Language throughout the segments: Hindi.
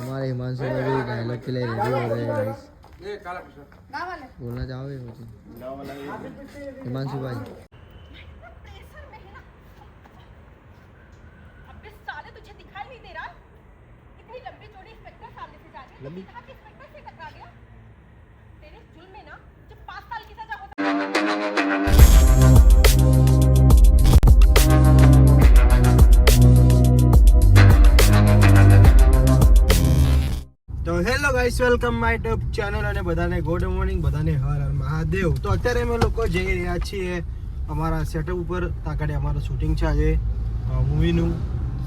हमारे हिमांशु भाई भी डायलॉग के लिए रेडी हो रहे हैं गाइस। बोलना चाहोगे कुछ हिमांशु भाई? अबे साले तुझे दिखाई नहीं दे रहा? इतनी लंबी चौड़ी इंस्पेक्टर सामने से जा रही है। लंबी? कहाँ के इंस्पेक्टर से टकरा गया? तेरे जुल्म में ना जब 5 साल की सजा होता તો hello guys, welcome my YouTube channel અને બધાને ગુડ મોર્નિંગ, બધાને હર હર મહાદેવ। તો અત્યારે અમે લોકો જઈ રહ્યા છીએ અમારા સેટઅપ ઉપર, તાકાડે અમારું શૂટિંગ છે આજે મૂવીનું।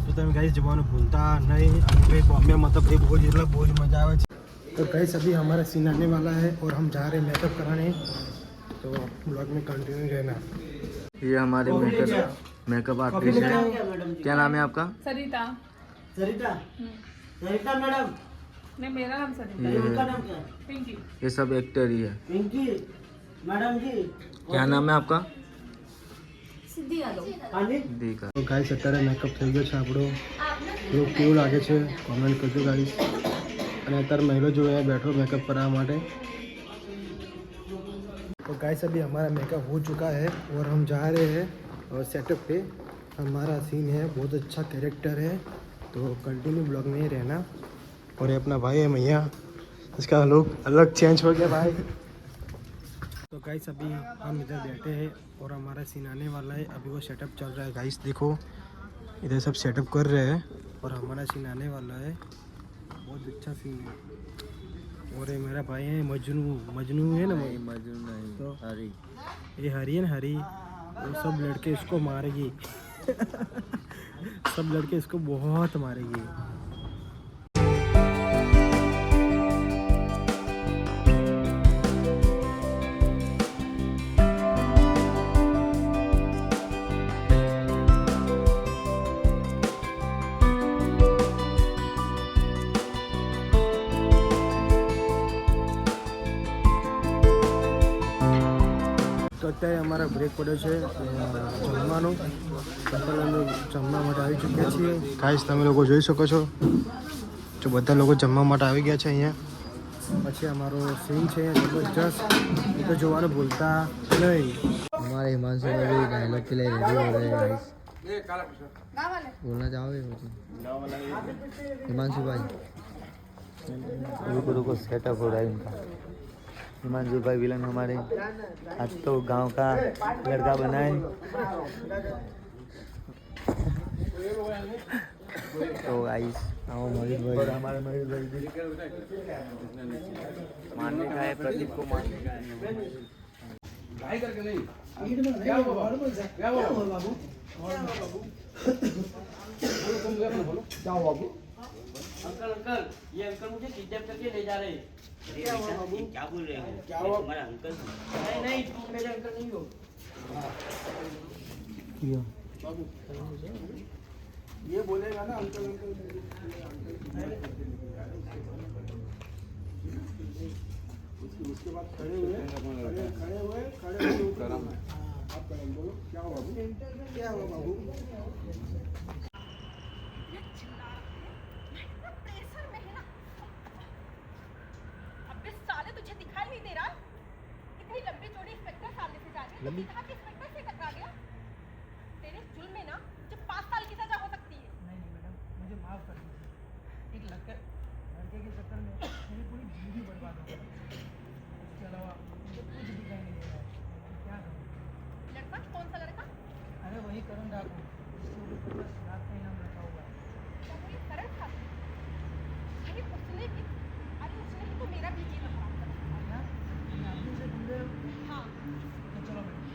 તો તમે ગાઈસ જવાનું ભૂલતા नहीं। भाई बॉम्बे मतलब भाई बहुत मज़ा आवे छे। तो गाइस अभी हमारा सीन आने वाला है और हम जा रहे हैं मेकअप कराने, तो ब्लॉग में कंटिन्यू रहना। ये हमारे मेकअप आर्टिस्ट है। क्या नाम है आपका? सरिता। सरिता मैडम। नहीं, मेरा नाम सरिता। ये उनका नाम क्या है? पिंकी। ये सब एक्टर ही है। पिंकी मैडम जी। क्या नाम है आपका? सिद्धि यादव। हाँ जी। दीका। તો ગાઈસ અત્યારે મેકઅપ થઈ ગયો છે આપણો। એવું કેવું લાગે છે કોમેન્ટ કરજો ગાઈસ। અને અત્યારે મહિલો જો અહીંયા बैठो मेकअप कराने માટે। तो गाइस अभी हमारा मेकअप हो चुका है और हम जा रहे हैं और सेटअप पे। हमारा सीन है, बहुत अच्छा कैरेक्टर है, तो कंटिन्यू ब्लॉग में ही रहना। और ये अपना भाई है मैया, इसका लुक अलग चेंज हो गया भाई। तो गाइस अभी हम इधर बैठे हैं और हमारा सीन आने वाला है। अभी वो सेटअप चल रहा है गाइस, देखो इधर सब सेटअप कर रहे हैं और हमारा सीन आने वाला है। बहुत अच्छा सीन है। और ये मेरा भाई है मजनू है ना, मजनू नहीं तो हरी। ये हरी है ना, हरी। वो सब लड़के इसको मारेगी सब लड़के इसको बहुत मारेगी। તો અત્યારે અમારા બ્રેક પડ્યો છે જમવાનો। અત્યારે અમે જમવા માટે આવી ચૂક્યા છીએ ગાઈસ, તમે લોકો જોઈ શકો છો। જો બધા લોકો જમવા માટે આવી ગયા છે અહીંયા। પછી અમારો સીન છે જબરજસ્ત, એ તો જોવાનું ભૂલતા નહીં। हमारे हिमांशु भाई भी डायलॉग के लिए रेडी हो रहे हैं गाइस। बोलना चाहोगे कुछ हिमांशु भाई? रुको सेटअप हो रहा है इनका। हिमांशु भाई विलन हमारे आज तो गांव का लड़का बना है। तो गाइस आओ महेश भाई और हमारे महेश भाई भी मारने का है, प्रदीप को मारने का है। क्या हुआ बाबू? क्या हुआ बाबू? अंकल ये अंकल मुझे किडनैप करके ले जा रहे हैं। क्या हुआ बाबू? क्या बोल रहे हो? क्या हुआ? तुम्हारा अंकल? नहीं तुम मेरे अंकल नहीं हो बाबू। ये बोलेगा ना अंकल अंकल। उसके बाद खड़े हुए आप करम बोलो। क्या हुआ बाबू? क्या हुआ बाबू? प्रेशर में है ना। अबे साले तुझे दिखाई नहीं दे रहा? इतनी लंबी चौड़ी इंस्पेक्टर सामने से जा रही है। लंबी? कहाँ के इंस्पेक्टर से टकरा गया? तेरे जुल्म में ना जब 5 साल की सजा हो सकती है। नहीं मैडम, मुझे माफ़ कर दीजिए। एक लड़के के चक्कर में मेरी पूरी जिंदगी बर्बाद हो गई। इसके अलावा मुझे कुछ दिखाई नहीं दे रहा है। क्या करूँ? लड़का? कौन सा लड़का? अरे वही करण डाकू, जिसके ऊपर बस रात का इनाम रखा हुआ है। क्या वो एक करण था? अरे उसने ही तो मेरा भी जीवन खराब करा। क्या आपने से ढूंढे हो? हाँ, तो चलो मैडम,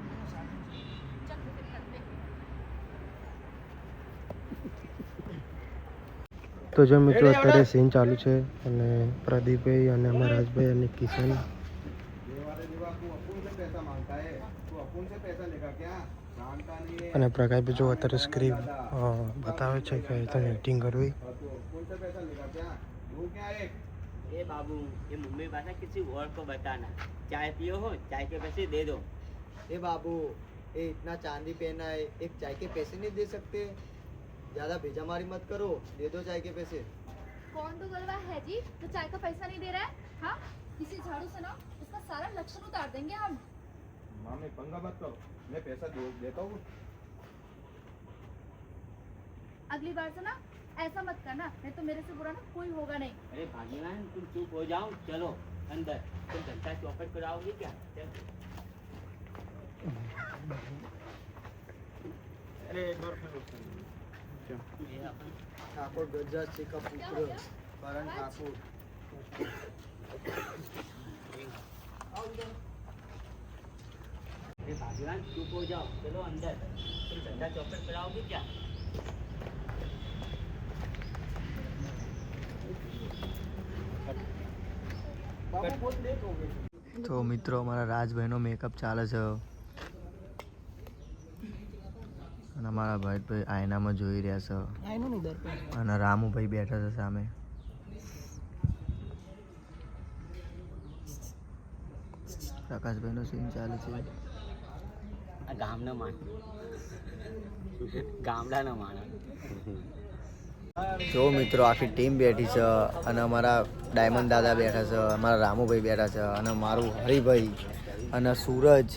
दोनों साथ में चलो। चल मुझे करते हैं। તો જો મિત્રો અત્યારે સીન ચાલુ છે અને પ્રદીપભાઈ અને અમારા રાજભાઈ અને કિશન। અને પ્રકાશભાઈ જો અત્યારે સ્ક્રિપ્ટ બતાવે છે કે તમે એક્ટિંગ કરવી। ए बाबू ये मुंबई भाषा किसी और को बताना। चाय पियो हो, चाय के पैसे दे दो। ए बाबू, ये इतना चांदी पहना है, एक चाय के पैसे नहीं दे सकते? ज्यादा भेजामारी मत करो, दे दो चाय के पैसे। कौन तो गलवा है जी जो चाय का पैसा नहीं दे रहा है? हाँ, किसी झाड़ू से ना उसका सारा लक्षण उतार देंगे हम। मामी पंगा मत करो, मैं पैसा देता हूँ। अगली बार से ना ऐसा मत करना, नहीं तो मेरे से बुरा ना कोई होगा नहीं। अरे भाग्यवान तुम चुप हो जाओ, चलो अंदर। तुम घंटा चौपट कराओगे क्या? चल। अरे एक बार फिर ठाकुर गजा सिंह का पुत्र करण ठाकुर। अरे भाग्यवान चुप हो जाओ, चलो अंदर। तुम घंटा चौपट कराओगे क्या? તો મિત્રો અમારા રાજભાઈનો મેકઅપ ચાલે છે અને અમારા ભાઈ આયનામાં જોઈ રહ્યા છે અને રામુભાઈ બેઠા છે સામે. પ્રકાશભાઈનો સીન ચાલે છે. આ ગામના માણ, ગામડાના માણસ. જો મિત્રો આખી ટીમ બેઠી છે અને અમારા ડાયમંડ દાદા બેઠા છે, અમારા રામુભાઈ બેઠા છે અને મારું હરિભાઈ અને સૂરજ.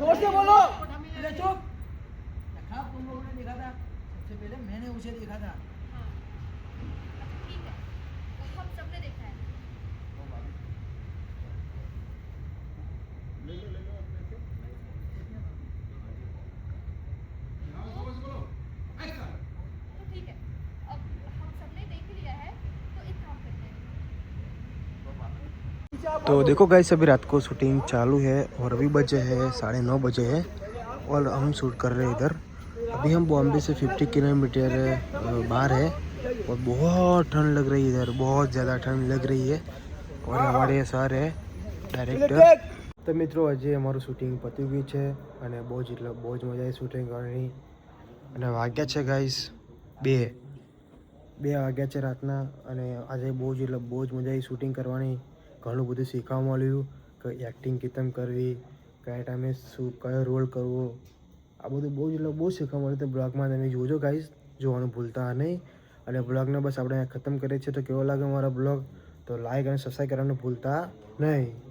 जोर से बोलो। अरे चुप। देखा तुम लोगों ने देखा था, सबसे पहले मैंने उसे देखा था। ठीक है, हम सबने देखा है। तो ठीक है, अब हम सबने देख लिया है, तो एक काम करते हैं। तो देखो गाइस अभी रात को शूटिंग चालू है और अभी बजे है 9:30 बजे है और हम शूट कर रहे हैं इधर। अभी हम बॉम्बे से 50 किलोमीटर बाहर है और बहुत ठंड लग रही है इधर, बहुत ज़्यादा ठंड लग रही है। और हमारे सर है डायरेक्टर। तो मित्रों આજે અમારું શૂટિંગ પતી ગયું છે અને બહુ જ મજા આવી શૂટિંગ કરવાની અને વાગ્યા છે ગાઈસ 2 વાગ્યા છે રાતના અને આજે બહુ જ મજા આવી શૂટિંગ કરવાની. ઘણું બધું શીખવા મળ્યું કે એક્ટિંગ કેમ કરવી, કયા ટાઈમે શું કયો રોલ કરવો, આ બધું બહુ શીખવા મળ્યું. તો બ્લોગમાં તમે જોજો ગાઈસ, જોવાનું ભૂલતા નહીં. અને બ્લોગને બસ આપણે ખતમ કરીએ છીએ. તો કેવો લાગે મારો બ્લોગ તો લાઈક અને સબસ્ક્રાઈબ કરવાનું ભૂલતા નહીં.